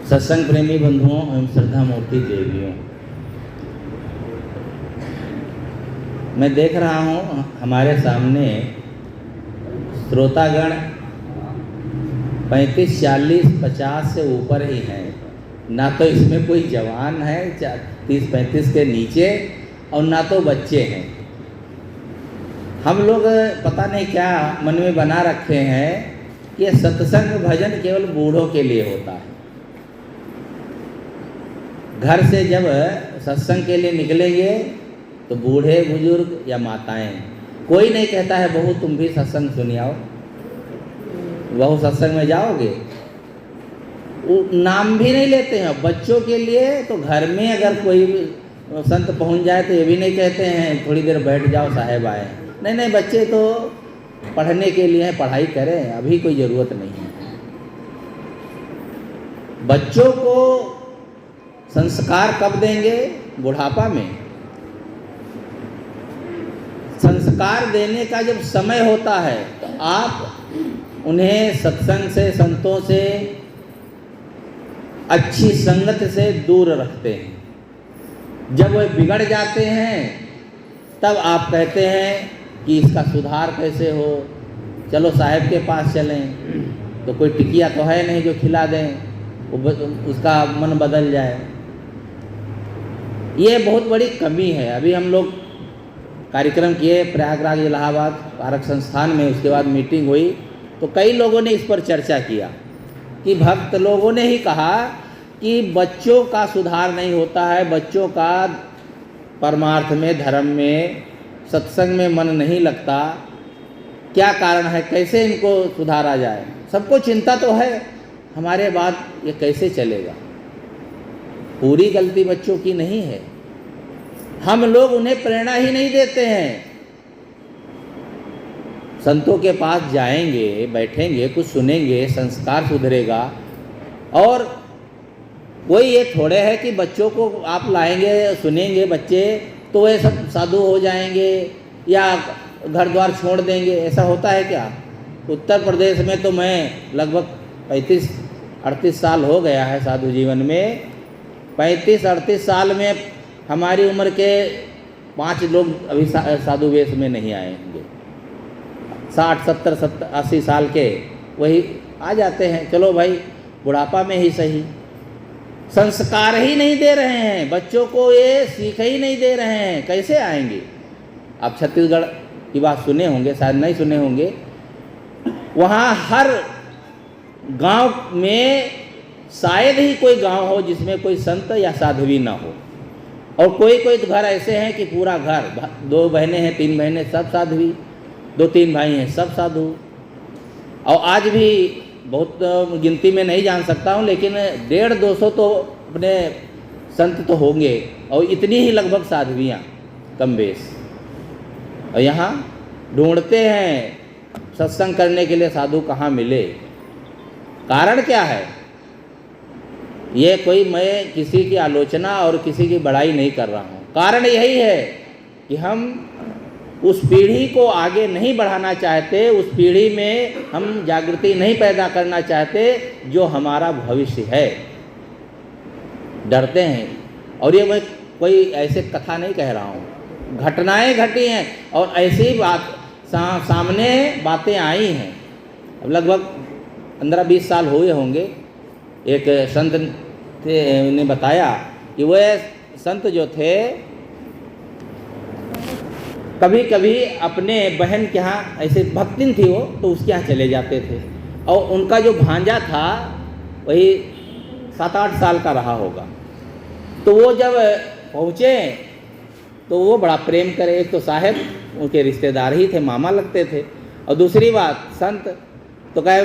सत्संग प्रेमी बंधुओं एवं श्रद्धा मूर्ति देवियों, मैं देख रहा हूँ हमारे सामने श्रोतागण 35, 40, 50 से ऊपर ही हैं। ना तो इसमें कोई जवान है 30, 35 के नीचे और ना तो बच्चे हैं। हम लोग पता नहीं क्या मन में बना रखे हैं कि ये सत्संग भजन केवल बूढ़ों के लिए होता है। घर से जब सत्संग के लिए निकलेंगे तो बूढ़े बुजुर्ग या माताएं, कोई नहीं कहता है बहू तुम भी सत्संग सुनियाओ, बहू सत्संग में जाओगे, नाम भी नहीं लेते हैं। बच्चों के लिए तो घर में अगर कोई संत पहुंच जाए तो ये भी नहीं कहते हैं थोड़ी देर बैठ जाओ साहेब आए। नहीं नहीं, बच्चे तो पढ़ने के लिए हैं, पढ़ाई करें, अभी कोई ज़रूरत नहीं है। बच्चों को संस्कार कब देंगे? बुढ़ापा में। संस्कार देने का जब समय होता है तो आप उन्हें सत्संग से, संतों से, अच्छी संगत से दूर रखते हैं। जब वे बिगड़ जाते हैं तब आप कहते हैं कि इसका सुधार कैसे हो, चलो साहब के पास चलें, तो कोई टिकिया तो है नहीं जो खिला दें उसका मन बदल जाए। ये बहुत बड़ी कमी है। अभी हम लोग कार्यक्रम किए प्रयागराज इलाहाबाद कारक संस्थान में, उसके बाद मीटिंग हुई तो कई लोगों ने इस पर चर्चा किया कि भक्त लोगों ने ही कहा कि बच्चों का सुधार नहीं होता है, बच्चों का परमार्थ में, धर्म में, सत्संग में मन नहीं लगता। क्या कारण है, कैसे इनको सुधारा जाए? सबको चिंता तो है हमारे बाद ये कैसे चलेगा। पूरी गलती बच्चों की नहीं है, हम लोग उन्हें प्रेरणा ही नहीं देते हैं। संतों के पास जाएंगे, बैठेंगे, कुछ सुनेंगे, संस्कार सुधरेगा। और कोई ये थोड़े है कि बच्चों को आप लाएंगे, सुनेंगे बच्चे तो वे सब साधु हो जाएंगे या घर द्वार छोड़ देंगे, ऐसा होता है क्या? उत्तर प्रदेश में तो मैं लगभग 35-38 साल हो गया है साधु जीवन में। 35-38 साल में हमारी उम्र के 5 लोग अभी साधु वेश में नहीं आए होंगे। 60, 70, 80 साल के वही आ जाते हैं। चलो भाई, बुढ़ापा में ही सही। संस्कार ही नहीं दे रहे हैं बच्चों को, ये सीख ही नहीं दे रहे हैं, कैसे आएंगे? आप छत्तीसगढ़ की बात सुने होंगे, शायद नहीं सुने होंगे। वहाँ हर गांव में शायद ही कोई गांव हो जिसमें कोई संत या साध्वी ना हो। और कोई कोई घर ऐसे हैं कि पूरा घर, 2 बहनें हैं, 3 बहनें, सब साध्वी, 2-3 भाई हैं, सब साधु। और आज भी बहुत गिनती में नहीं जान सकता हूँ, लेकिन 150-200 तो अपने संत तो होंगे और इतनी ही लगभग साध्वियाँ कम बेश। और यहाँ ढूंढते हैं सत्संग करने के लिए साधु कहाँ मिले। कारण क्या है? ये कोई मैं किसी की आलोचना और किसी की बड़ाई नहीं कर रहा हूँ। कारण यही है कि हम उस पीढ़ी को आगे नहीं बढ़ाना चाहते, उस पीढ़ी में हम जागृति नहीं पैदा करना चाहते जो हमारा भविष्य है। डरते हैं। और ये मैं कोई ऐसे कथा नहीं कह रहा हूँ, घटनाएं घटी हैं और ऐसी बात सामने बातें आई हैं। अब लगभग 15-20 साल हुए होंगे। एक संत ने बताया कि वह संत जो थे कभी कभी अपने बहन के यहाँ, ऐसे भक्तिन थी वो, तो उसके यहाँ चले जाते थे। और उनका जो भांजा था वही 7-8 साल का रहा होगा। तो वो जब पहुँचे तो वो बड़ा प्रेम करे। एक तो साहब उनके रिश्तेदार ही थे, मामा लगते थे। और दूसरी बात, संत तो कहे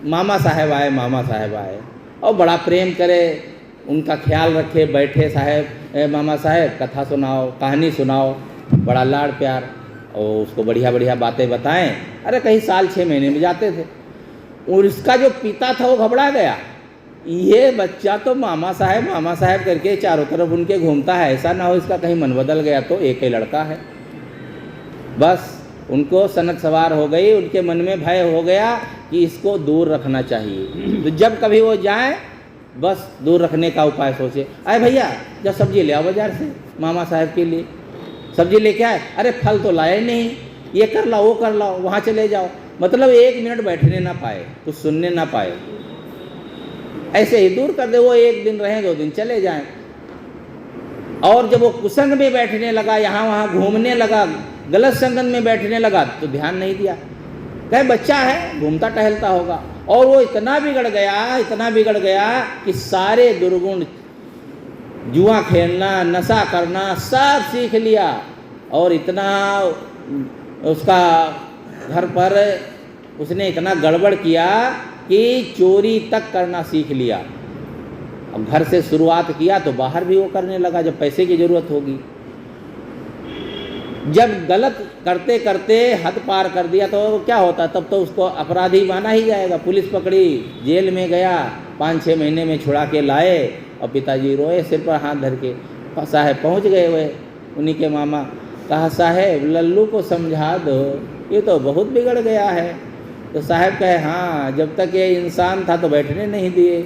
मामा साहब आए, मामा साहब आए, और बड़ा प्रेम करे, उनका ख्याल रखे। बैठे साहब, मामा साहब कथा सुनाओ, कहानी सुनाओ, बड़ा लाड़ प्यार, और उसको बढ़िया बढ़िया बातें बताएं। अरे कहीं साल 6 महीने में जाते थे। और इसका जो पिता था वो घबरा गया, ये बच्चा तो मामा साहब करके चारों तरफ उनके घूमता है, ऐसा ना हो इसका कहीं मन बदल गया तो। एक ही लड़का है। बस उनको सनक सवार हो गई, उनके मन में भय हो गया कि इसको दूर रखना चाहिए। तो जब कभी वो जाए बस दूर रखने का उपाय सोचे। अरे भैया जब सब्जी ले आओ बाजार से मामा साहब के लिए, सब्जी लेके आए, अरे फल तो लाए नहीं, ये कर लाओ वो कर लाओ, वहाँ चले जाओ। मतलब 1 मिनट बैठने ना पाए, कुछ सुनने ना पाए, ऐसे ही दूर कर दे। वो 1 दिन रहें 2 दिन चले जाएं। और जब वो कुसंग में बैठने लगा, यहाँ वहाँ घूमने लगा, गलत संगत में बैठने लगा, तो ध्यान नहीं दिया। कहे बच्चा है, घूमता टहलता होगा। और वो इतना बिगड़ गया कि सारे दुर्गुण, जुआ खेलना, नशा करना सब सीख लिया। और इतना उसका घर पर उसने इतना गड़बड़ किया कि चोरी तक करना सीख लिया। अब घर से शुरुआत किया तो बाहर भी वो करने लगा जब पैसे की ज़रूरत होगी। जब गलत करते करते हद पार कर दिया तो क्या होता, तब तो उसको अपराधी माना ही जाएगा। पुलिस पकड़ी, जेल में गया, 5-6 महीने में छुड़ा के लाए और पिताजी रोए सिर पर हाथ धर के। साहब पहुंच गए हुए, उन्हीं के मामा, कहा साहब लल्लू को समझा दो, ये तो बहुत बिगड़ गया है। तो साहब कहे हाँ, जब तक ये इंसान था तो बैठने नहीं दिए,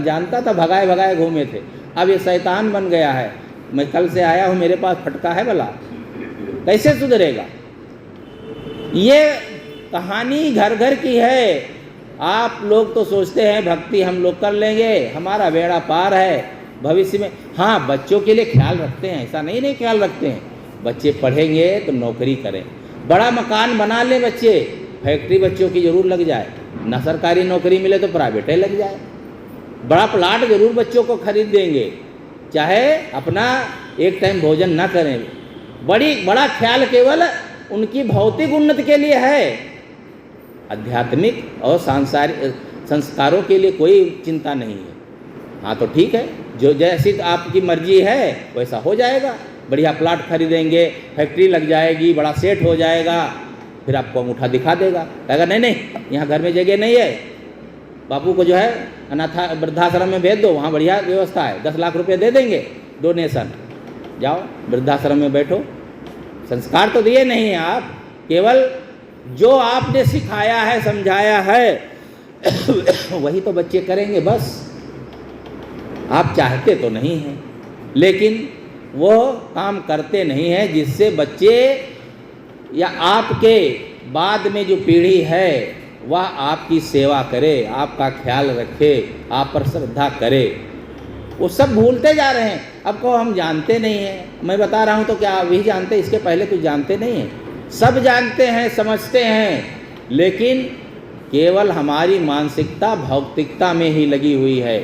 जानता था भगाए भगाए घूमे थे, अब ये शैतान बन गया है। मैं कल से आया हूँ, मेरे पास फटका है भला, कैसे सुधरेगा। ये कहानी घर घर की है। आप लोग तो सोचते हैं भक्ति हम लोग कर लेंगे, हमारा बेड़ा पार है भविष्य में। हाँ, बच्चों के लिए ख्याल रखते हैं, ऐसा नहीं ख्याल रखते हैं। बच्चे पढ़ेंगे तो नौकरी करें, बड़ा मकान बना ले बच्चे, फैक्ट्री बच्चों की जरूर लग जाए, ना सरकारी नौकरी मिले तो प्राइवेट लग जाए। बड़ा प्लाट जरूर बच्चों को खरीद देंगे, चाहे अपना एक टाइम भोजन ना करें। बड़ा ख्याल केवल उनकी भौतिक उन्नति के लिए है, आध्यात्मिक और सांसारिक संस्कारों के लिए कोई चिंता नहीं है। हाँ तो ठीक है, जो जैसी आपकी मर्जी है वैसा हो जाएगा। बढ़िया प्लाट खरीदेंगे, फैक्ट्री लग जाएगी, बड़ा सेट हो जाएगा, फिर आपको अंगूठा दिखा देगा, कहेगा नहीं यहाँ घर में जगह नहीं है, बापू को जो है अनाथा वृद्धाश्रम में भेज दो, वहाँ बढ़िया व्यवस्था है, 10 लाख रुपए दे देंगे डोनेशन, जाओ वृद्धाश्रम में बैठो। संस्कार तो दिए नहीं हैं आप, केवल जो आपने सिखाया है, समझाया है वही तो बच्चे करेंगे बस। आप चाहते तो नहीं हैं, लेकिन वो काम करते नहीं हैं जिससे बच्चे या आपके बाद में जो पीढ़ी है वह आपकी सेवा करे, आपका ख्याल रखे, आप पर श्रद्धा करे। वो सब भूलते जा रहे हैं। अब को हम जानते नहीं हैं, मैं बता रहा हूँ तो क्या आप भी जानते, इसके पहले कुछ जानते नहीं हैं। सब जानते हैं, समझते हैं, लेकिन केवल हमारी मानसिकता भौतिकता में ही लगी हुई है।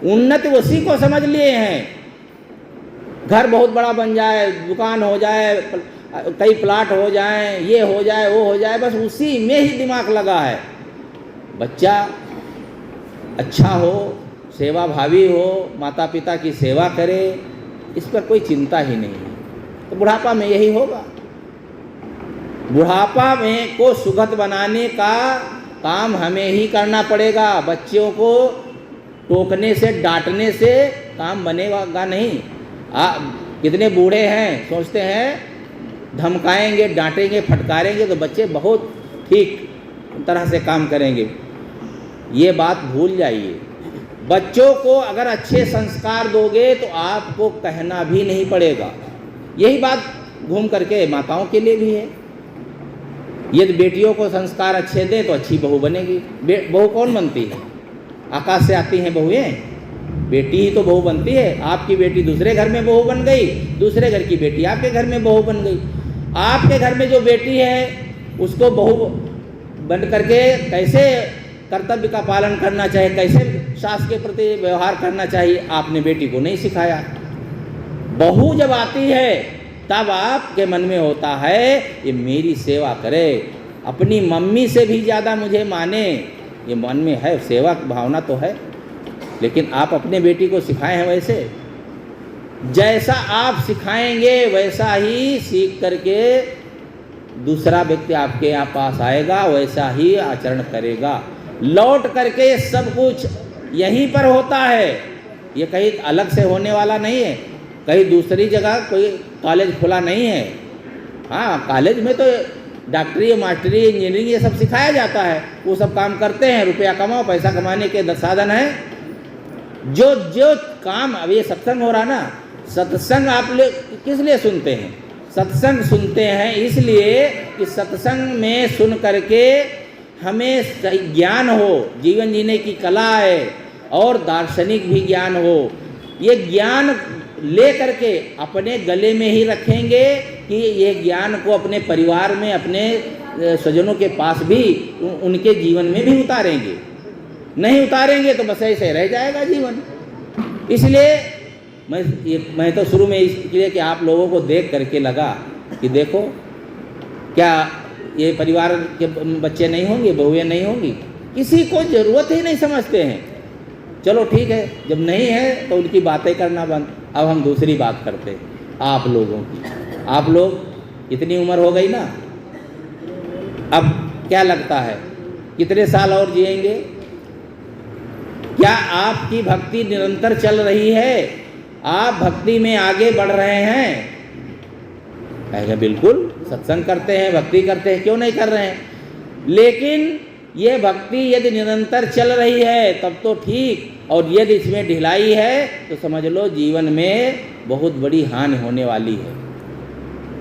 उन्नति उसी को समझ लिए हैं, घर बहुत बड़ा बन जाए, दुकान हो जाए, कई प्लाट हो जाएं, ये हो जाए वो हो जाए, बस उसी में ही दिमाग लगा है। बच्चा अच्छा हो, सेवा भावी हो, माता पिता की सेवा करे, इस पर कोई चिंता ही नहीं है। तो बुढ़ापा में यही होगा। बुढ़ापा में को सुखद बनाने का काम हमें ही करना पड़ेगा। बच्चों को टोकने से, डांटने से काम बनेगा नहीं। कितने बूढ़े हैं, सोचते हैं धमकाएंगे, डांटेंगे, फटकारेंगे तो बच्चे बहुत ठीक तरह से काम करेंगे। ये बात भूल जाइए। बच्चों को अगर अच्छे संस्कार दोगे तो आपको कहना भी नहीं पड़ेगा। यही बात घूम करके माताओं के लिए भी है। यदि बेटियों को संस्कार अच्छे दें तो अच्छी बहू बनेगी। बहू कौन बनती है? आकाश से आती हैं बहुएं? बेटी ही तो बहू बनती है। आपकी बेटी दूसरे घर में बहू बन गई, दूसरे घर की बेटी आपके घर में बहू बन गई। आपके घर में जो बेटी है उसको बहू बन करके कैसे कर्तव्य का पालन करना चाहिए, कैसे शास्त्र के प्रति व्यवहार करना चाहिए, आपने बेटी को नहीं सिखाया। बहू जब आती है तब आपके मन में होता है ये मेरी सेवा करे, अपनी मम्मी से भी ज़्यादा मुझे माने, ये मन में है, सेवा की भावना तो है। लेकिन आप अपने बेटी को सिखाए हैं वैसे? जैसा आप सिखाएंगे वैसा ही सीख करके दूसरा व्यक्ति आपके यहाँ पास आएगा, वैसा ही आचरण करेगा। लौट करके सब कुछ यहीं पर होता है, ये कहीं अलग से होने वाला नहीं है, कहीं दूसरी जगह कोई कॉलेज खुला नहीं है। हाँ, कॉलेज में तो डॉक्टरी, मास्टरी, इंजीनियरिंग ये सब सिखाया जाता है, वो सब काम करते हैं, रुपया कमाओ, पैसा कमाने के साधन है। जो जो काम, अब ये सत्संग हो रहा ना, सत्संग आप लोग किस लिए सुनते हैं? सत्संग सुनते हैं इसलिए कि सत्संग में सुन करके हमें ज्ञान हो, जीवन जीने की कला है और दार्शनिक भी ज्ञान हो। ये ज्ञान ले करके अपने गले में ही रखेंगे कि ये ज्ञान को अपने परिवार में, अपने स्वजनों के पास भी, उनके जीवन में भी उतारेंगे। नहीं उतारेंगे तो बस ऐसे रह जाएगा जीवन। इसलिए मैं तो शुरू में इसलिए कि आप लोगों को देख करके लगा कि देखो, क्या ये परिवार के बच्चे नहीं होंगे, बहुएं नहीं होंगी, किसी को ज़रूरत ही नहीं समझते हैं। चलो ठीक है, जब नहीं है तो उनकी बातें करना बंद। अब हम दूसरी बात करते हैं आप लोगों की। आप लोग इतनी उम्र हो गई ना, अब क्या लगता है कितने साल और जिएंगे? क्या आपकी भक्ति निरंतर चल रही है? आप भक्ति में आगे बढ़ रहे हैं? कहेंगे बिल्कुल, सत्संग करते हैं, भक्ति करते हैं, क्यों नहीं कर रहे हैं? लेकिन ये भक्ति यदि निरंतर चल रही है तब तो ठीक, और यदि इसमें ढिलाई है तो समझ लो जीवन में बहुत बड़ी हानि होने वाली है।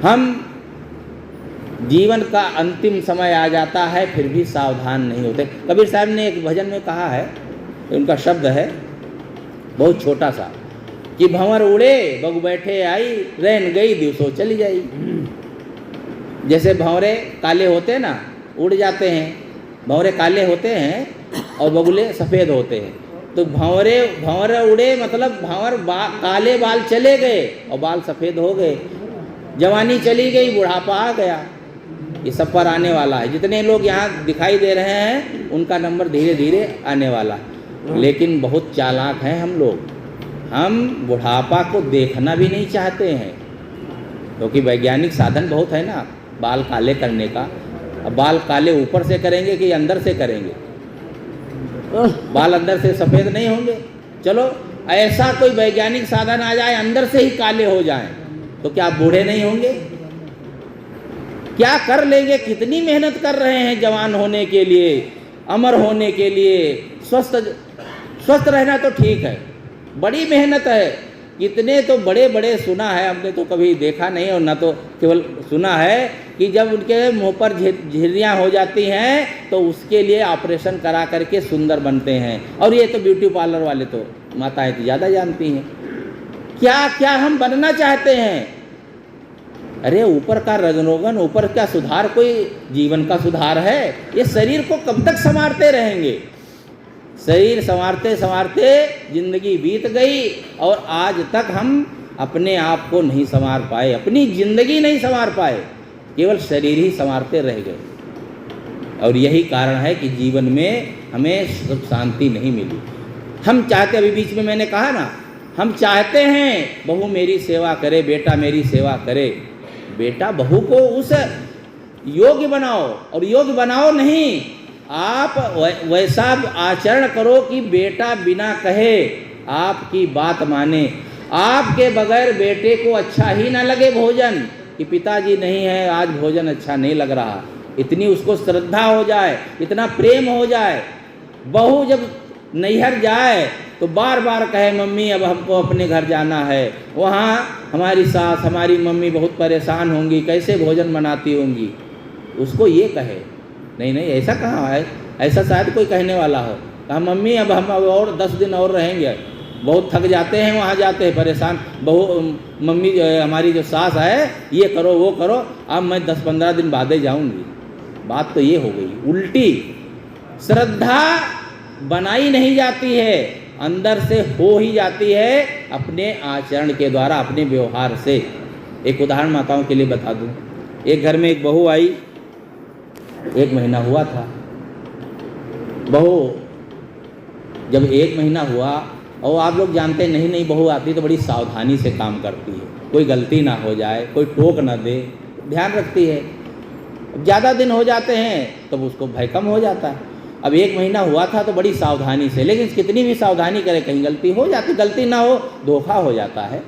हम जीवन का अंतिम समय आ जाता है फिर भी सावधान नहीं होते। कबीर साहब ने एक भजन में कहा है, उनका शब्द है बहुत छोटा सा, कि भंवर उड़े बग बैठे आई, रैन गई दिवसों चली जाई। जैसे भंवरे काले होते हैं ना, उड़ जाते हैं, भंवरे काले होते हैं और बगुले सफ़ेद होते हैं। तो भंवरे उड़े मतलब काले बाल चले गए और बाल सफ़ेद हो गए, जवानी चली गई, बुढ़ापा आ गया। ये सब पर आने वाला है। जितने लोग यहाँ दिखाई दे रहे हैं उनका नंबर धीरे धीरे आने वाला। लेकिन बहुत चालाक हैं हम लोग, हम बुढ़ापा को देखना भी नहीं चाहते हैं, क्योंकि वैज्ञानिक साधन बहुत है ना बाल काले करने का। अब बाल काले ऊपर से करेंगे कि अंदर से करेंगे? बाल अंदर से सफ़ेद नहीं होंगे। चलो ऐसा कोई वैज्ञानिक साधन आ जाए अंदर से ही काले हो जाएं, तो क्या आप बूढ़े नहीं होंगे? क्या कर लेंगे? कितनी मेहनत कर रहे हैं जवान होने के लिए, अमर होने के लिए। स्वस्थ रहना तो ठीक है, बड़ी मेहनत है। कितने तो बड़े बड़े सुना है, हमने तो कभी देखा नहीं और ना तो केवल सुना है कि जब उनके मुंह पर झिर्रियाँ हो जाती हैं तो उसके लिए ऑपरेशन करा करके सुंदर बनते हैं। और ये तो ब्यूटी पार्लर वाले तो माताएं तो ज़्यादा जानती हैं। क्या क्या हम बनना चाहते हैं? अरे ऊपर का रजनोगन, ऊपर का सुधार कोई जीवन का सुधार है? ये शरीर को कब तक संवारते रहेंगे? शरीर संवारते संवारते जिंदगी बीत गई और आज तक हम अपने आप को नहीं संवार पाए, अपनी जिंदगी नहीं संवार पाए, केवल शरीर ही संवारते रह गए। और यही कारण है कि जीवन में हमें सुख शांति नहीं मिली। हम चाहते, अभी बीच में मैंने कहा ना, हम चाहते हैं बहू मेरी सेवा करे, बेटा मेरी सेवा करे। बेटा बहू को उस योग्य बनाओ, और योग्य बनाओ नहीं, आप वैसा आचरण करो कि बेटा बिना कहे आपकी बात माने। आपके बगैर बेटे को अच्छा ही ना लगे भोजन, कि पिताजी नहीं है आज भोजन अच्छा नहीं लग रहा, इतनी उसको श्रद्धा हो जाए, इतना प्रेम हो जाए। बहू जब नैहर जाए तो बार बार कहे मम्मी अब हमको अपने घर जाना है, वहाँ हमारी सास हमारी मम्मी बहुत परेशान होंगी, कैसे भोजन बनाती होंगी। उसको ये कहे, नहीं नहीं ऐसा कहाँ है, ऐसा शायद कोई कहने वाला हो। कहा मम्मी अब हम और 10 दिन और रहेंगे, बहुत थक जाते हैं, वहाँ जाते हैं परेशान। बहू मम्मी हमारी जो सास है ये करो वो करो, अब मैं 10-15 दिन बाद ही जाऊँगी। बात तो ये हो गई उल्टी। श्रद्धा बनाई नहीं जाती है, अंदर से हो ही जाती है अपने आचरण के द्वारा, अपने व्यवहार से। एक उदाहरण माताओं के लिए बता दूं। एक घर में एक बहू आई, 1 महीना हुआ था। बहू जब 1 महीना हुआ, और आप लोग जानते नहीं नहीं बहू आती तो बड़ी सावधानी से काम करती है, कोई गलती ना हो जाए, कोई टोक ना दे, ध्यान रखती है। ज़्यादा दिन हो जाते हैं तब उसको भय कम हो जाता है। अब 1 महीना हुआ था तो बड़ी सावधानी से, लेकिन कितनी भी सावधानी करे कहीं गलती हो जाती, गलती ना हो धोखा हो जाता है।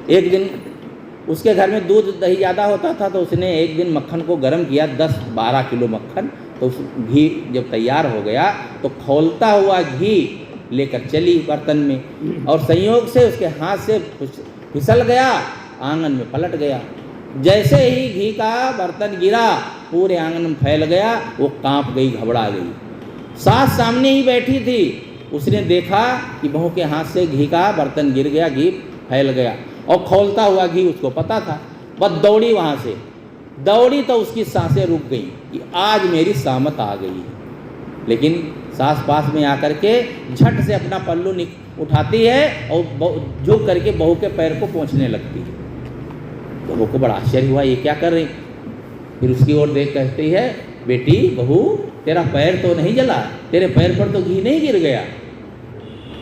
एक दिन उसके घर में दूध दही ज़्यादा होता था तो उसने एक दिन मक्खन को गर्म किया, 10-12 किलो मक्खन। तो उस घी जब तैयार हो गया तो खौलता हुआ घी लेकर चली बर्तन में, और संयोग से उसके हाथ से फिसल गया, आंगन में पलट गया। जैसे ही घी का बर्तन गिरा पूरे आंगन में फैल गया, वो कांप गई, घबरा गई। सास सामने ही बैठी थी, उसने देखा कि बहू के हाथ से घी का बर्तन गिर गया, घी फैल गया, और खौलता हुआ घी उसको पता था। बस दौड़ी वहाँ से, दौड़ी तो उसकी सांसें रुक गई कि आज मेरी सामत आ गई है। लेकिन सास पास में आकर के झट से अपना पल्लू उठाती है और झुक करके बहू के पैर को पोंछने लगती है। तो बहू को बड़ा आश्चर्य हुआ, ये क्या कर रही। फिर उसकी ओर देख कहती है, बेटी बहू तेरा पैर तो नहीं जला, तेरे पैर पर तो घी नहीं गिर गया।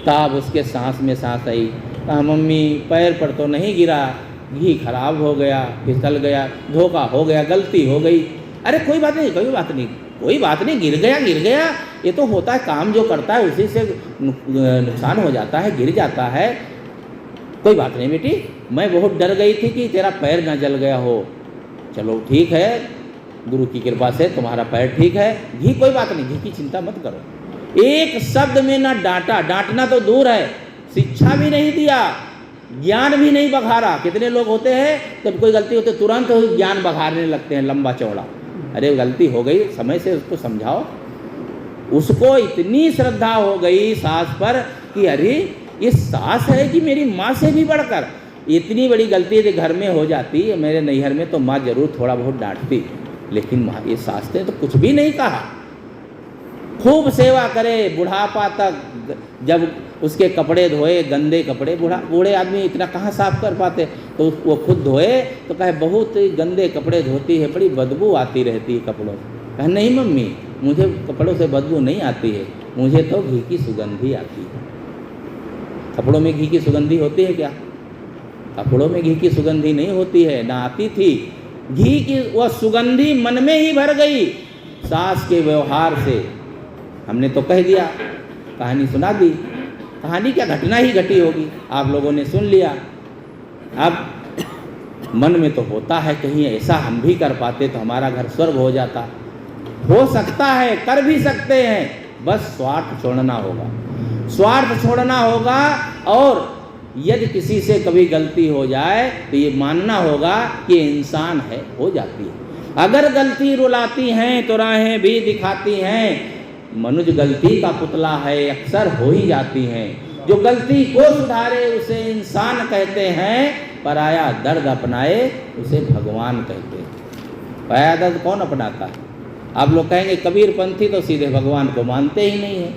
तब उसके सांस में सांस आई, कहा मम्मी पैर पर तो नहीं गिरा, घी खराब हो गया, फिसल गया, धोखा हो गया, गलती हो गई। अरे कोई बात नहीं, कोई बात नहीं, कोई बात नहीं, गिर गया गिर गया, ये तो होता है, काम जो करता है उसी से नुकसान हो जाता है, गिर जाता है, कोई बात नहीं बेटी, मैं बहुत डर गई थी कि तेरा पैर ना जल गया हो। चलो ठीक है, गुरु की कृपा से तुम्हारा पैर ठीक है, घी कोई बात नहीं, घी की चिंता मत करो। एक शब्द में ना डांटा, डांटना तो दूर है, शिक्षा भी नहीं दिया, ज्ञान भी नहीं बघारा। कितने लोग होते हैं जब कोई गलती होती है तुरंत ज्ञान बघारने लगते हैं लंबा चौड़ा। अरे गलती हो गई, समय से उसको समझाओ। उसको इतनी श्रद्धा हो गई सास पर कि अरे ये सास है कि मेरी माँ से भी बढ़कर। इतनी बड़ी गलती यदि घर में हो जाती, मेरे नैहर में तो माँ जरूर थोड़ा बहुत डांटती, लेकिन माँ ये सास ने तो कुछ भी नहीं कहा। खूब सेवा करे बुढ़ापा तक, जब उसके कपड़े धोए, गंदे कपड़े, बूढ़े आदमी इतना कहाँ साफ कर पाते, तो वो खुद धोए तो कहे बहुत गंदे कपड़े धोती है, बड़ी बदबू आती रहती है कपड़ों से। कहे नहीं मम्मी, मुझे कपड़ों से बदबू नहीं आती है, मुझे तो घी की सुगंधी आती है। कपड़ों में घी की सुगंधी होती है क्या? कपड़ों में घी की सुगंधी नहीं होती है, ना आती थी। घी की वह सुगंधी मन में ही भर गई सास के व्यवहार से। हमने तो कह दिया, कहानी सुना दी, कहानी क्या घटना ही घटी होगी, आप लोगों ने सुन लिया। अब मन में तो होता है कहीं ऐसा हम भी कर पाते तो हमारा घर स्वर्ग हो जाता। हो सकता है, कर भी सकते हैं, बस स्वार्थ छोड़ना होगा, स्वार्थ छोड़ना होगा। और यदि किसी से कभी गलती हो जाए तो ये मानना होगा कि इंसान है, हो जाती है। अगर गलती रुलाती हैं तो राहें भी दिखाती हैं। मनुष्य गलती का पुतला है, अक्सर हो ही जाती हैं। जो गलती को सुधारे उसे इंसान कहते हैं, पराया दर्द अपनाए उसे भगवान कहते हैं। पराया दर्द कौन अपनाता है? आप लोग कहेंगे कबीर पंथी तो सीधे भगवान को मानते ही नहीं है,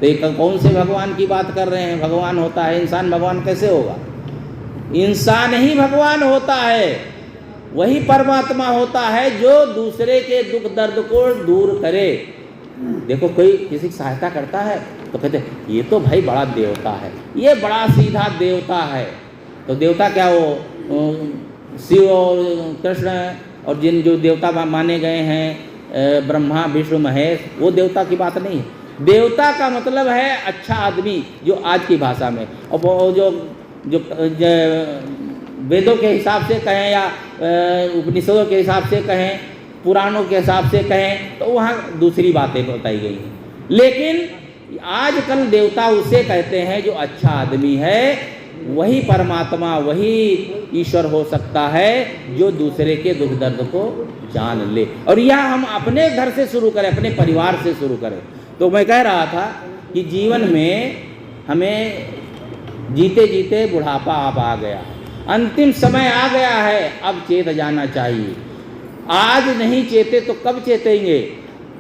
तो एक कौन से भगवान की बात कर रहे हैं? भगवान होता है इंसान, भगवान कैसे होगा? इंसान ही भगवान होता है, वही परमात्मा होता है जो दूसरे के दुख दर्द को दूर करे। देखो कोई किसी की सहायता करता है तो कहते ये तो भाई बड़ा देवता है, ये बड़ा सीधा देवता है। तो देवता क्या, वो शिव और कृष्ण और जिन जो देवता माने गए हैं, ब्रह्मा विष्णु महेश, वो देवता की बात नहीं है। देवता का मतलब है अच्छा आदमी, जो आज की भाषा में, और वो जो वेदों के हिसाब से कहें या उपनिषदों के हिसाब से कहें, पुराणों के हिसाब से कहें, तो वहाँ दूसरी बातें बताई गई हैं। लेकिन आजकल देवता उसे कहते हैं जो अच्छा आदमी है। वही परमात्मा, वही ईश्वर हो सकता है जो दूसरे के दुख दर्द को जान ले। और यह हम अपने घर से शुरू करें, अपने परिवार से शुरू करें। तो मैं कह रहा था कि जीवन में हमें जीते जीते बुढ़ापा अब आ गया, अंतिम समय आ गया है, अब चेत जाना चाहिए। आज नहीं चेते तो कब चेतेंगे?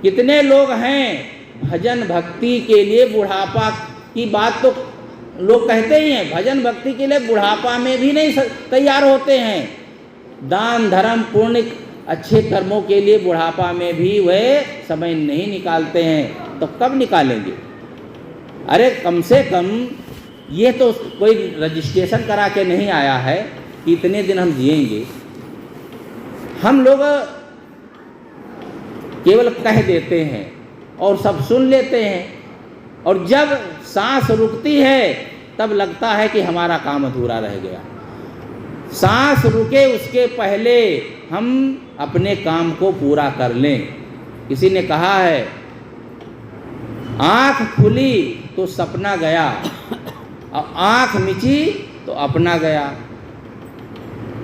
कितने लोग हैं भजन भक्ति के लिए बुढ़ापा की बात तो लोग कहते ही हैं, भजन भक्ति के लिए बुढ़ापा में भी नहीं तैयार होते हैं। दान धर्म पुण्य अच्छे कर्मों के लिए बुढ़ापा में भी वे समय नहीं निकालते हैं, तो कब निकालेंगे? अरे कम से कम ये तो कोई रजिस्ट्रेशन करा के नहीं आया है कि इतने दिन हम जिएंगे। हम लोग केवल कह देते हैं और सब सुन लेते हैं, और जब सांस रुकती है तब लगता है कि हमारा काम अधूरा रह गया। सांस रुके उसके पहले हम अपने काम को पूरा कर लें। किसी ने कहा है आँख खुली तो सपना गया, और आँख मिची तो अपना गया,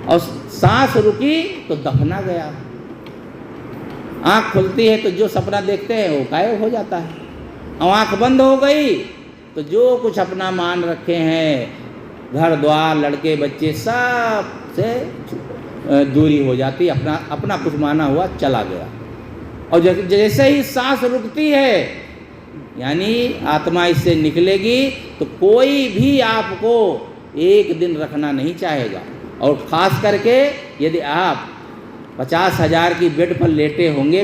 और सांस रुकी तो दफना गया। आँख खुलती है तो जो सपना देखते हैं वो गायब हो जाता है, और आँख बंद हो गई तो जो कुछ अपना मान रखे हैं, घर द्वार लड़के बच्चे सब से दूरी हो जाती, अपना कुछ माना हुआ चला गया। और जैसे ही सांस रुकती है, यानी आत्मा इससे निकलेगी, तो कोई भी आपको एक दिन रखना नहीं चाहेगा। और ख़ास करके यदि आप 50,000 की बेड पर लेटे होंगे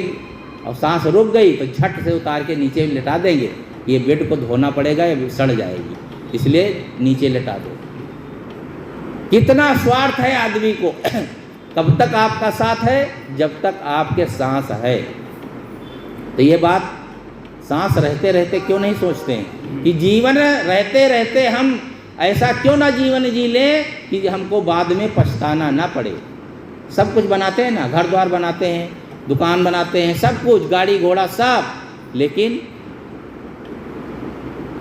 और सांस रुक गई तो झट से उतार के नीचे लेटा देंगे, ये बेड को धोना पड़ेगा या सड़ जाएगी, इसलिए नीचे लेटा दो। कितना स्वार्थ है आदमी को। कब तक आपका साथ है? जब तक आपके सांस है। तो ये बात सांस रहते रहते क्यों नहीं सोचते हैं कि जीवन रहते रहते हम ऐसा क्यों ना जीवन जी लें कि हमको बाद में पछताना ना पड़े। सब कुछ बनाते हैं ना, घर द्वार बनाते हैं, दुकान बनाते हैं, सब कुछ, गाड़ी घोड़ा सब, लेकिन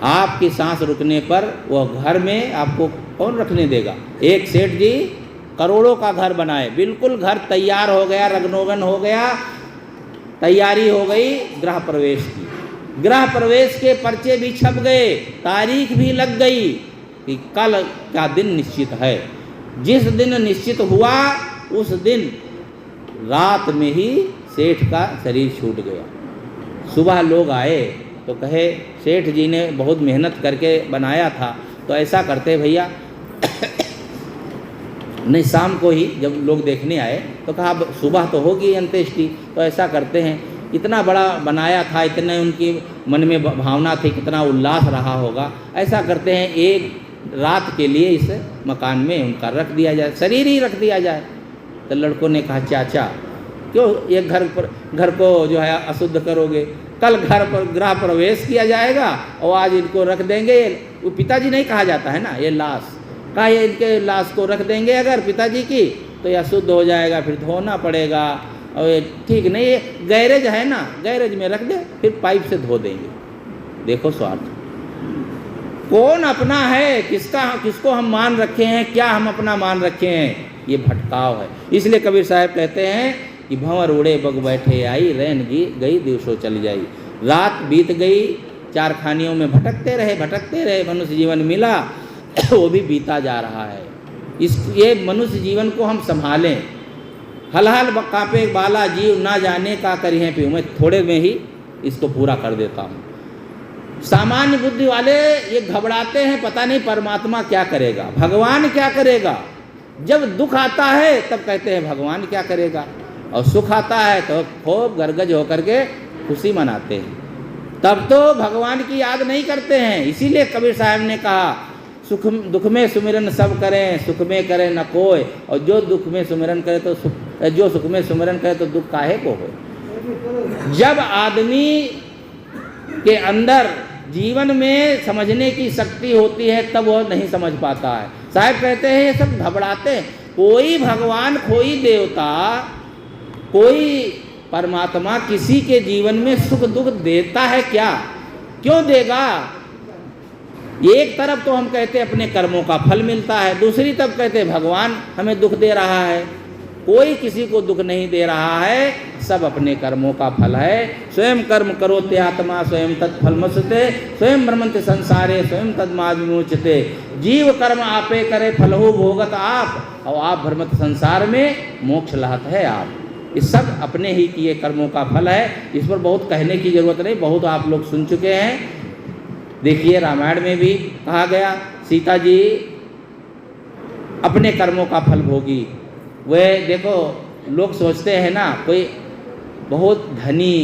आपकी सांस रुकने पर वह घर में आपको कौन रखने देगा। एक सेठ जी करोड़ों का घर बनाए, बिल्कुल घर तैयार हो गया, रगनोगन हो गया, तैयारी हो गई गृह प्रवेश की। गृह प्रवेश के पर्चे भी छप गए, तारीख भी लग गई कि कल का दिन निश्चित है। जिस दिन निश्चित हुआ उस दिन रात में ही सेठ का शरीर छूट गया। सुबह लोग आए तो कहे सेठ जी ने बहुत मेहनत करके बनाया था, तो ऐसा करते भैया नहीं, शाम को ही जब लोग देखने आए तो कहा सुबह तो होगी अंत्येष्टि, तो ऐसा करते हैं, इतना बड़ा बनाया था, इतने उनकी मन में भावना थी, कितना उल्लास रहा होगा, ऐसा करते हैं एक रात के लिए इस मकान में उनका रख दिया जाए, शरीर ही रख दिया जाए। तो लड़कों ने कहा चाचा क्यों एक घर को जो है अशुद्ध करोगे, कल घर पर गृह प्रवेश किया जाएगा और आज इनको रख देंगे। वो पिताजी नहीं कहा जाता है ना, ये लाश का, ये इनके लाश को रख देंगे अगर पिताजी की तो यह शुद्ध हो जाएगा, फिर धोना पड़ेगा, और ये ठीक नहीं, ये गैरेज है ना, गैरेज में रख दे, फिर पाइप से धो देंगे। देखो स्वार्थ, कौन अपना है, किसको हम मान रखे हैं, क्या हम अपना मान रखे हैं, ये भटकाव है। इसलिए कबीर साहब कहते हैं कि भंवर उड़े बग बैठे आई, रैन गई दिवसों चली जाई। रात बीत गई, चार खानियों में भटकते रहे, मनुष्य जीवन मिला वो भी बीता जा रहा है। ये मनुष्य जीवन को हम संभालें। हल हल कांपे बाला जीव ना जाने का करिए पे, मैं थोड़े में ही इसको पूरा कर देता हूँ। सामान्य बुद्धि वाले ये घबराते हैं, पता नहीं परमात्मा क्या करेगा, भगवान क्या करेगा। जब दुख आता है तब कहते हैं भगवान क्या करेगा, और सुख आता है तो खूब गरगज होकर के खुशी मनाते हैं, तब तो भगवान की याद नहीं करते हैं। इसीलिए कबीर साहब ने कहा सुख दुख में सुमिरन सब करें, सुख में करे न कोई, और जो दुख में सुमिरन करे तो जो सुख में सुमिरन करे तो दुख काहे को हो। जब आदमी के अंदर जीवन में समझने की शक्ति होती है तब वो नहीं समझ पाता है। साहब कहते हैं ये सब घबराते हैं, कोई भगवान, कोई देवता, कोई परमात्मा किसी के जीवन में सुख दुख देता है क्या? क्यों देगा? एक तरफ तो हम कहते हैं अपने कर्मों का फल मिलता है, दूसरी तरफ कहते हैं भगवान हमें दुख दे रहा है। कोई किसी को दुख नहीं दे रहा है, सब अपने कर्मों का फल है। स्वयं कर्म करो ते आत्मा स्वयं तत्फलमसुते, स्वयं ब्रह्मन्ते संसारे स्वयं तद्माद विमोचते। जीव कर्म आपे करे फलहु भोगत आप, और आप भ्रमत संसार में मोक्ष लाहत है आप। इस सब अपने ही किए कर्मों का फल है। इस पर बहुत कहने की जरूरत नहीं, बहुत आप लोग सुन चुके हैं। देखिए रामायण में भी कहा गया, सीता जी अपने कर्मों का फल भोगी। वे देखो, लोग सोचते हैं ना, कोई बहुत धनी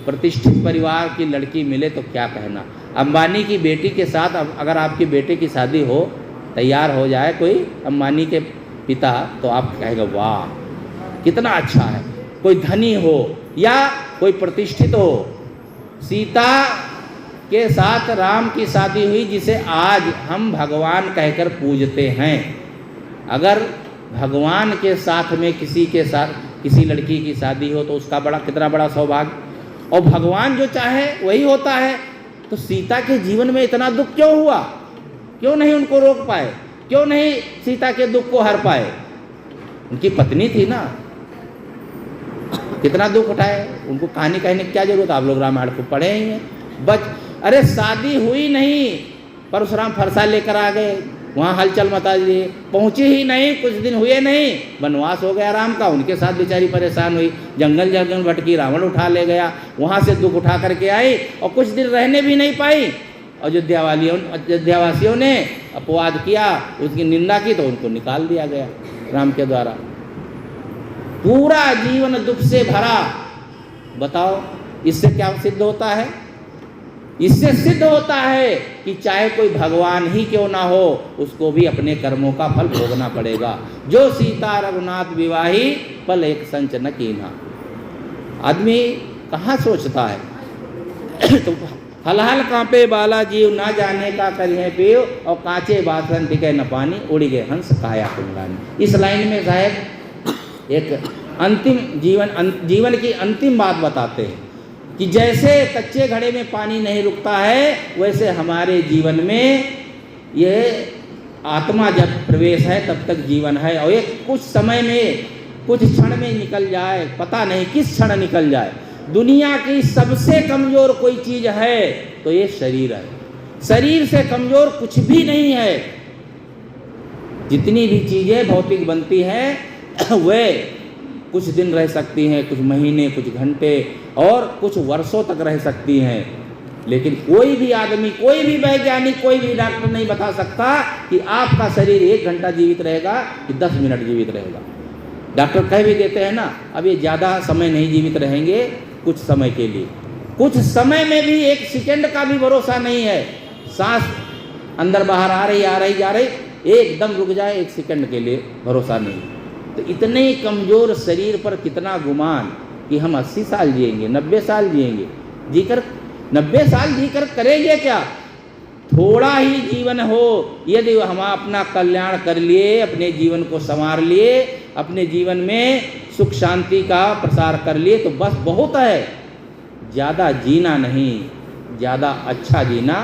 प्रतिष्ठित परिवार की लड़की मिले तो क्या कहना। अंबानी की बेटी के साथ अगर आपकी बेटे की शादी हो, तैयार हो जाए कोई अंबानी के पिता, तो आप कहेंगे वाह कितना अच्छा है। कोई धनी हो या कोई प्रतिष्ठित हो, सीता के साथ राम की शादी हुई जिसे आज हम भगवान कहकर पूजते हैं। अगर भगवान के साथ में किसी लड़की की शादी हो तो उसका कितना बड़ा सौभाग्य। और भगवान जो चाहे वही होता है। तो सीता के जीवन में इतना दुख क्यों हुआ? क्यों नहीं उनको रोक पाए? क्यों नहीं सीता के दुख को हर पाए? उनकी पत्नी थी ना, कितना दुख उठाए। उनको कहानी कहने की क्या जरूरत? आप लोग रामायण को पढ़े ही हैं। अरे शादी हुई नहीं, परशुराम फरसा लेकर आ गए, वहाँ हलचल मचा दिए, पहुँचे ही नहीं, कुछ दिन हुए नहीं, वनवास हो गया राम का। उनके साथ बेचारी परेशान हुई, जंगल जंगल भटकी, रावण उठा ले गया, वहाँ से दुख उठा करके आई और कुछ दिन रहने भी नहीं पाई। अयोध्यावासियों ने अपवाद किया, उसकी निंदा की, तो उनको निकाल दिया गया राम के द्वारा। पूरा जीवन दुख से भरा। बताओ इससे क्या सिद्ध होता है? इससे सिद्ध होता है कि चाहे कोई भगवान ही क्यों ना हो, उसको भी अपने कर्मों का फल भोगना पड़ेगा। जो सीता रघुनाथ विवाही, पल एक संच न कीन्हा। आदमी कहाँ सोचता है? तो हल हल कांपे बाला जीव, ना जाने का करिए पीव, और कांचे बासन टिके न पानी, उड़ी गए हंस काया कुंडलानी। इस लाइन में साहब एक अंतिम जीवन की अंतिम बात बताते हैं कि जैसे कच्चे घड़े में पानी नहीं रुकता है, वैसे हमारे जीवन में ये आत्मा जब प्रवेश है तब तक जीवन है, और ये कुछ समय में, कुछ क्षण में निकल जाए, पता नहीं किस क्षण निकल जाए। दुनिया की सबसे कमज़ोर कोई चीज़ है तो ये शरीर है। शरीर से कमज़ोर कुछ भी नहीं है। जितनी भी चीज़ें भौतिक बनती हैं वे कुछ दिन रह सकती हैं, कुछ महीने, कुछ घंटे और कुछ वर्षों तक रह सकती हैं, लेकिन कोई भी आदमी, कोई भी वैज्ञानिक, कोई भी डॉक्टर नहीं बता सकता कि आपका शरीर 1 घंटा जीवित रहेगा कि 10 मिनट जीवित रहेगा। डॉक्टर कह भी देते हैं ना, अब ये ज़्यादा समय नहीं जीवित रहेंगे, कुछ समय के लिए। कुछ समय में भी 1 सेकंड का भी भरोसा नहीं है। सांस अंदर बाहर आ रही जा रही, एकदम रुक जाए 1 सेकंड के लिए भरोसा नहीं। तो इतने कमज़ोर शरीर पर कितना गुमान कि हम 80 साल जिएंगे, 90 साल जिएंगे, जीकर 90 साल जीकर करेंगे क्या? थोड़ा ही जीवन हो, यदि हम अपना कल्याण कर लिए, अपने जीवन को संवार लिए, अपने जीवन में सुख शांति का प्रसार कर लिए, तो बस बहुत है। ज़्यादा जीना नहीं, ज़्यादा अच्छा जीना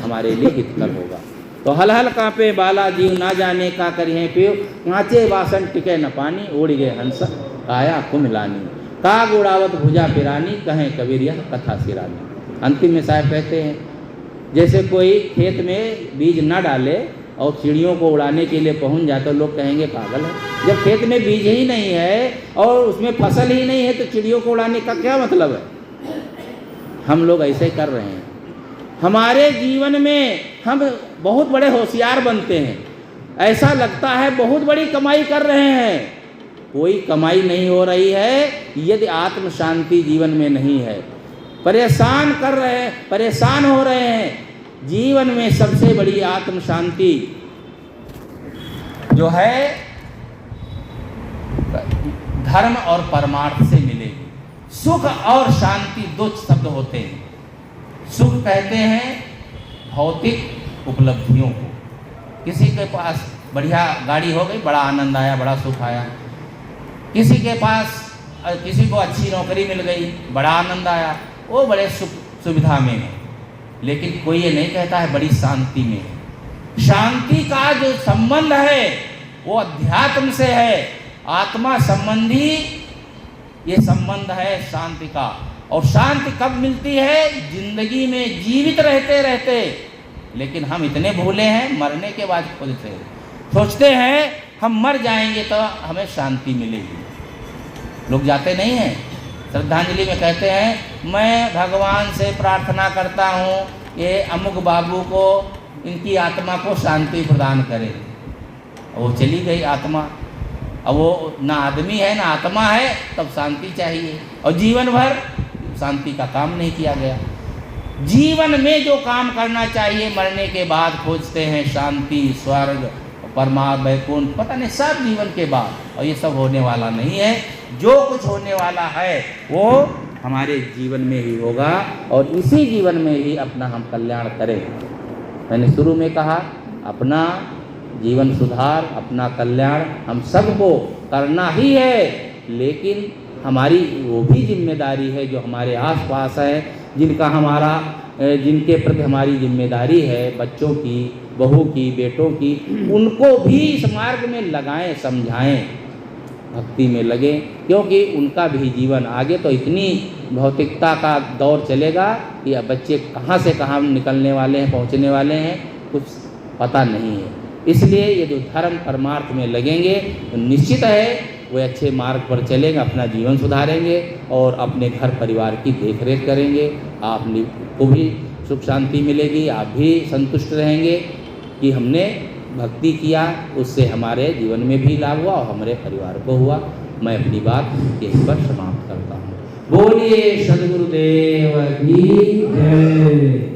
हमारे लिए हितकर होगा। तो हल हल कांपे बाला जीव, ना जाने का करिए पीव, कांचे बासन टिके न पानी, उड़ गए हंस काया कुम्हलानी। काग उड़ावत भुजा पिरानी, कहें कबीर यह कथा सिरानी। अंतिम में साहब कहते हैं, जैसे कोई खेत में बीज न डाले और चिड़ियों को उड़ाने के लिए पहुंच जाए तो लोग कहेंगे पागल है। जब खेत में बीज ही नहीं है और उसमें फसल ही नहीं है तो चिड़ियों को उड़ाने का क्या मतलब है? हम लोग ऐसे कर रहे हैं। हमारे जीवन में हम बहुत बड़े होशियार बनते हैं, ऐसा लगता है बहुत बड़ी कमाई कर रहे हैं। कोई कमाई नहीं हो रही है यदि आत्म शांति जीवन में नहीं है। परेशान कर रहे हैं, परेशान हो रहे हैं। जीवन में सबसे बड़ी आत्म शांति जो है धर्म और परमार्थ से मिलेगी। सुख और शांति 2 शब्द होते हैं। सुख कहते हैं भौतिक उपलब्धियों को। किसी के पास बढ़िया गाड़ी हो गई, बड़ा आनंद आया, बड़ा सुख आया। किसी के पास, किसी को अच्छी नौकरी मिल गई, बड़ा आनंद आया, वो बड़े सुख सुविधा में है। लेकिन कोई ये नहीं कहता है बड़ी शांति में है। शांति का जो संबंध है वो अध्यात्म से है, आत्मा संबंधी ये संबंध है शांति का। और शांति कब मिलती है? जिंदगी में जीवित रहते रहते। लेकिन हम इतने भूले हैं, मरने के बाद खुद से सोचते हैं हम मर जाएंगे तो हमें शांति मिलेगी। लोग जाते नहीं हैं, श्रद्धांजलि में कहते हैं मैं भगवान से प्रार्थना करता हूँ ये अमुक बाबू को, इनकी आत्मा को शांति प्रदान करे। वो चली गई आत्मा। अब वो ना आदमी है ना आत्मा है, तब शांति चाहिए। और जीवन भर शांति का काम नहीं किया गया। जीवन में जो काम करना चाहिए मरने के बाद खोजते हैं शांति, स्वर्ग, परमात्मा, वैकुंठ, पता नहीं सब जीवन के बाद। और ये सब होने वाला नहीं है। जो कुछ होने वाला है वो हमारे जीवन में ही होगा और इसी जीवन में ही अपना हम कल्याण करें। मैंने शुरू में कहा अपना जीवन सुधार, अपना कल्याण हम सबको करना ही है, लेकिन हमारी वो भी जिम्मेदारी है जो हमारे आसपास है, जिनका हमारा जिनके प्रति हमारी जिम्मेदारी है, बच्चों की, बहू की, बेटों की, उनको भी इस मार्ग में लगाएं, समझाएं, भक्ति में लगे, क्योंकि उनका भी जीवन आगे तो इतनी भौतिकता का दौर चलेगा कि अब बच्चे कहाँ से कहाँ निकलने वाले हैं, पहुँचने वाले हैं, कुछ पता नहीं है। इसलिए ये जो धर्म परमार्थ में लगेंगे तो निश्चित है वे अच्छे मार्ग पर चलेंगे, अपना जीवन सुधारेंगे और अपने घर परिवार की देखरेख करेंगे। आपको भी सुख शांति मिलेगी, आप भी संतुष्ट रहेंगे कि हमने भक्ति किया, उससे हमारे जीवन में भी लाभ हुआ और हमारे परिवार को हुआ। मैं अपनी बात यहीं पर समाप्त करता हूँ। बोलिए सद्गुरुदेव की जय।